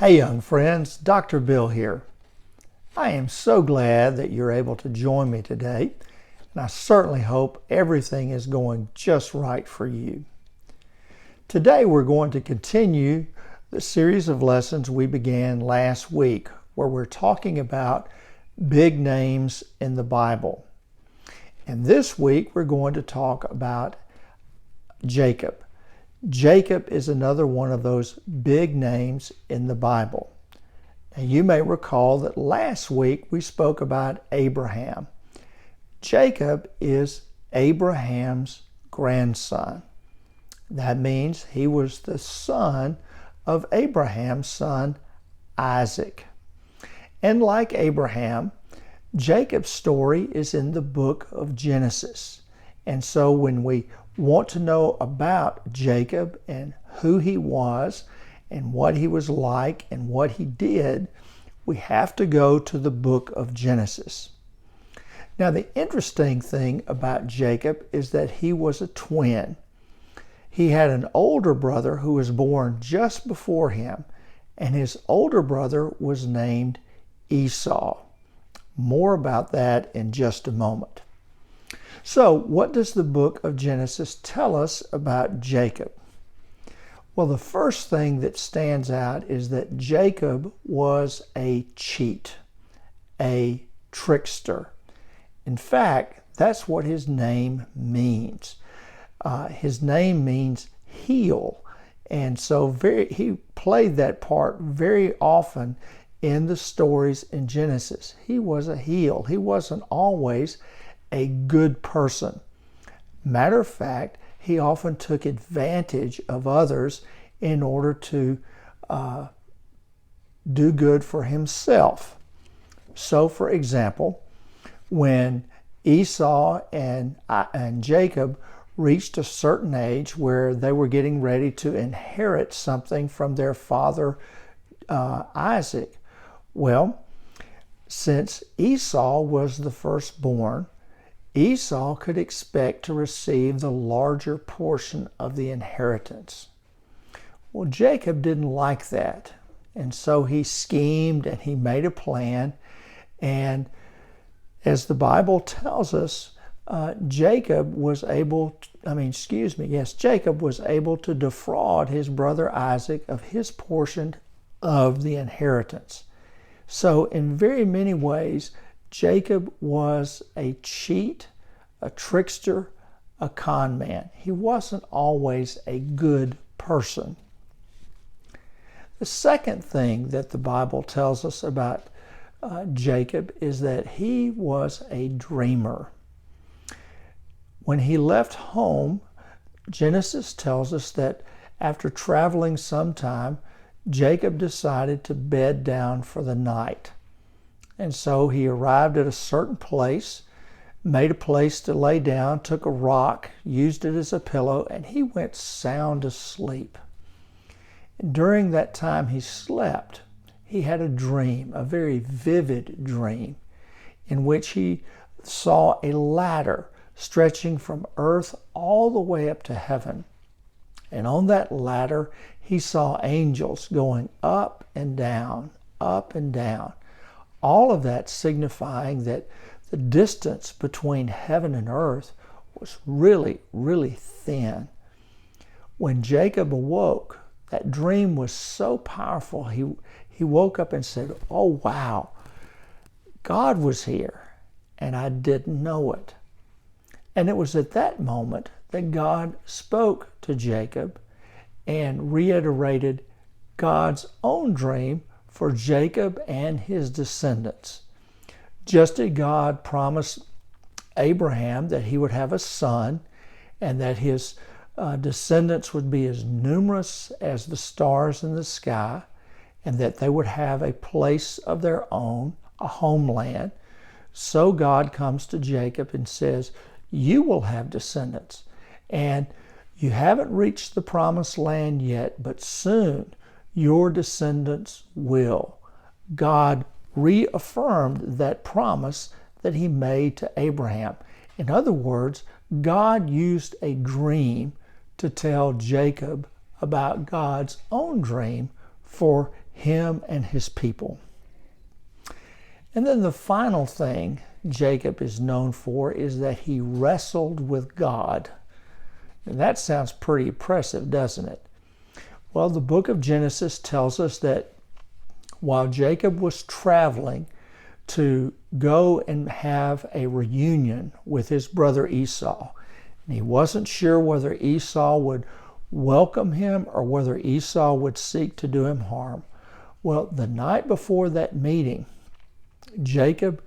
Hey young friends, Dr. Bill here. I am so glad that you're able to join me today, and I certainly hope everything is going just right for you. Today we're going to continue the series of lessons we began last week, where we're talking about big names in the Bible. And this week we're going to talk about Jacob. Jacob is another one of those big names in the Bible. Now, you may recall that last week we spoke about Abraham. Jacob is Abraham's grandson. That means he was the son of Abraham's son, Isaac. And like Abraham, Jacob's story is in the book of Genesis. And so when we want to know about Jacob and who he was and what he was like and what he did, we have to go to the book of Genesis. Now, the interesting thing about Jacob is that he was a twin. He had an older brother who was born just before him, and his older brother was named Esau. More about that in just a moment. So, what does the book of Genesis tell us about Jacob? Well, the first thing that stands out is that Jacob was a cheat, a trickster. In fact, that's what his name means. His name means heel, and so he played that part very often in the stories in Genesis. He was a heel. He wasn't always a good person. Matter of fact, he often took advantage of others in order to do good for himself. So, for example, when Esau and Jacob reached a certain age where they were getting ready to inherit something from their father Isaac, well, since Esau was the firstborn, Esau could expect to receive the larger portion of the inheritance. Well, Jacob didn't like that, and so he schemed and he made a plan, and as the Bible tells us, Jacob was able to defraud his brother Isaac of his portion of the inheritance. So in very many ways, Jacob was a cheat, a trickster, a con man. He wasn't always a good person. The second thing that the Bible tells us about Jacob is that he was a dreamer. When he left home, Genesis tells us that after traveling some time, Jacob decided to bed down for the night. And so he arrived at a certain place, made a place to lay down, took a rock, used it as a pillow, and he went sound asleep. And during that time he slept, he had a dream, a very vivid dream, in which he saw a ladder stretching from earth all the way up to heaven. And on that ladder, he saw angels going up and down, up and down. All of that signifying that the distance between heaven and earth was really, really thin. When Jacob awoke, that dream was so powerful, he woke up and said, "Oh, wow, God was here, and I didn't know it." And it was at that moment that God spoke to Jacob and reiterated God's own dream for Jacob and his descendants. Just as God promised Abraham that he would have a son and that his descendants would be as numerous as the stars in the sky, and that they would have a place of their own, a homeland, so God comes to Jacob and says, "You will have descendants, and you haven't reached the promised land yet, but soon your descendants will." God reaffirmed that promise that he made to Abraham. In other words, God used a dream to tell Jacob about God's own dream for him and his people. And then the final thing Jacob is known for is that he wrestled with God. And that sounds pretty impressive, doesn't it? Well, the book of Genesis tells us that while Jacob was traveling to go and have a reunion with his brother Esau, and he wasn't sure whether Esau would welcome him or whether Esau would seek to do him harm. Well, the night before that meeting, Jacob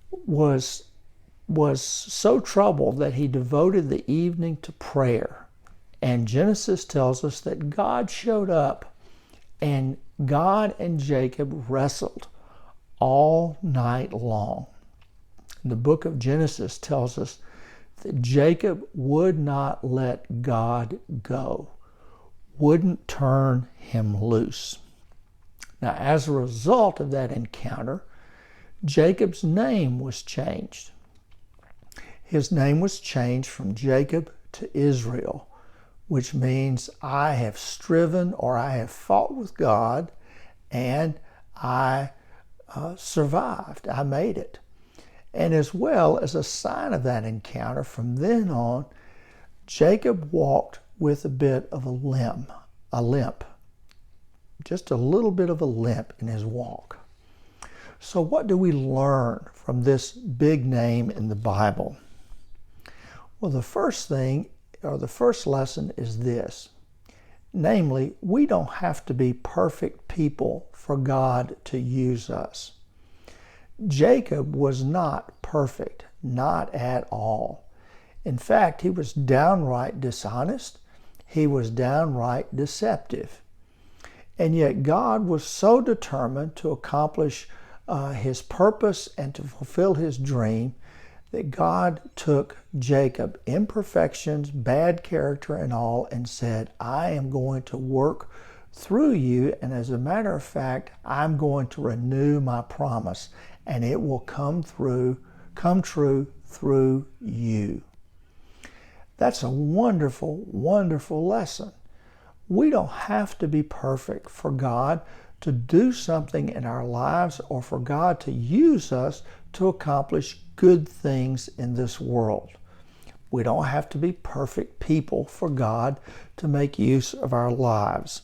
was so troubled that he devoted the evening to prayer. And Genesis tells us that God showed up, and God and Jacob wrestled all night long. The book of Genesis tells us that Jacob would not let God go, wouldn't turn him loose. Now, as a result of that encounter, Jacob's name was changed. His name was changed from Jacob to Israel, which means I have striven or I have fought with God and I survived. I made it. And as well as a sign of that encounter, from then on, Jacob walked with a bit of a limp, just a little bit of a limp in his walk. So what do we learn from this big name in the Bible? Well, the first thing, or the first lesson is this. Namely, we don't have to be perfect people for God to use us. Jacob was not perfect, not at all. In fact, he was downright dishonest. He was downright deceptive. And yet God was so determined to accomplish his purpose and to fulfill his dream that God took Jacob, imperfections, bad character and all, and said, I am going to work through you, and as a matter of fact, I'm going to renew my promise, and it will come true through you. That's a wonderful, wonderful lesson. We don't have to be perfect for God to do something in our lives or for God to use us to accomplish good things in this world. We don't have to be perfect people for God to make use of our lives.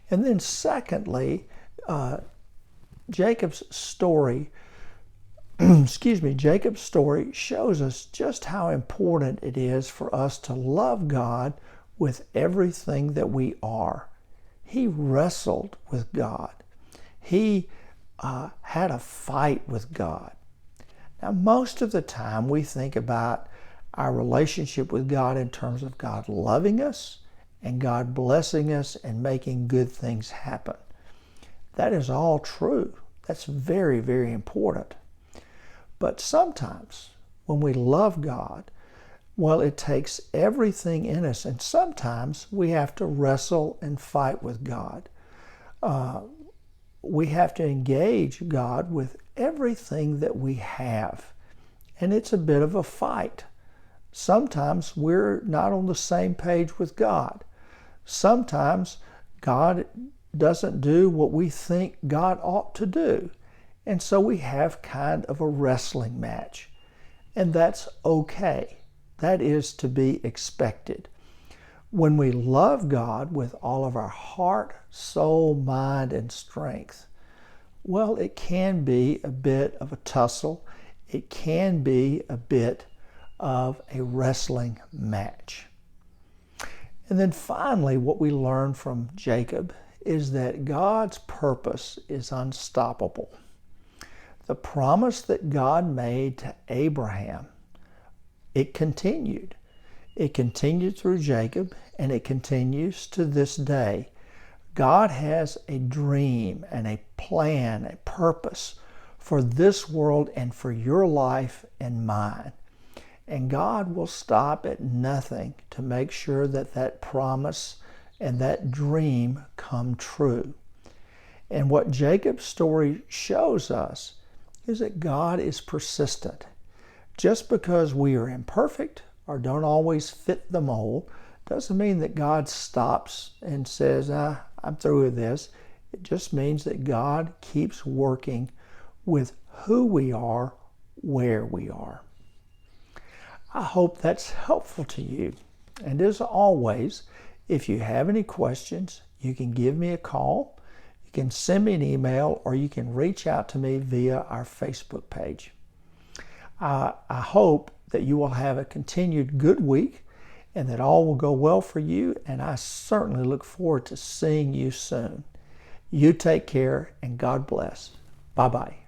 And then secondly, Jacob's story shows us just how important it is for us to love God with everything that we are. He wrestled with God. He had a fight with God. Now, most of the time we think about our relationship with God in terms of God loving us and God blessing us and making good things happen. That is all true. That's very, very important. But sometimes when we love God, well, it takes everything in us, and sometimes we have to wrestle and fight with God. We have to engage God with everything that we have, and it's a bit of a fight. Sometimes we're not on the same page with God. Sometimes God doesn't do what we think God ought to do, and so we have kind of a wrestling match, and that's okay. That is to be expected. When we love God with all of our heart, soul, mind, and strength, well, it can be a bit of a tussle. It can be a bit of a wrestling match. And then finally, what we learn from Jacob is that God's purpose is unstoppable. The promise that God made to Abraham, it continued. It continued through Jacob, and it continues to this day. God has a dream and a plan, a purpose for this world and for your life and mine. And God will stop at nothing to make sure that that promise and that dream come true. And what Jacob's story shows us is that God is persistent. Just because we are imperfect or don't always fit the mold doesn't mean that God stops and says, I'm through with this. It just means that God keeps working with who we are, where we are. I hope that's helpful to you. And as always, if you have any questions, you can give me a call, you can send me an email, or you can reach out to me via our Facebook page. I hope that you will have a continued good week and that all will go well for you, and I certainly look forward to seeing you soon. You take care, and God bless. Bye-bye.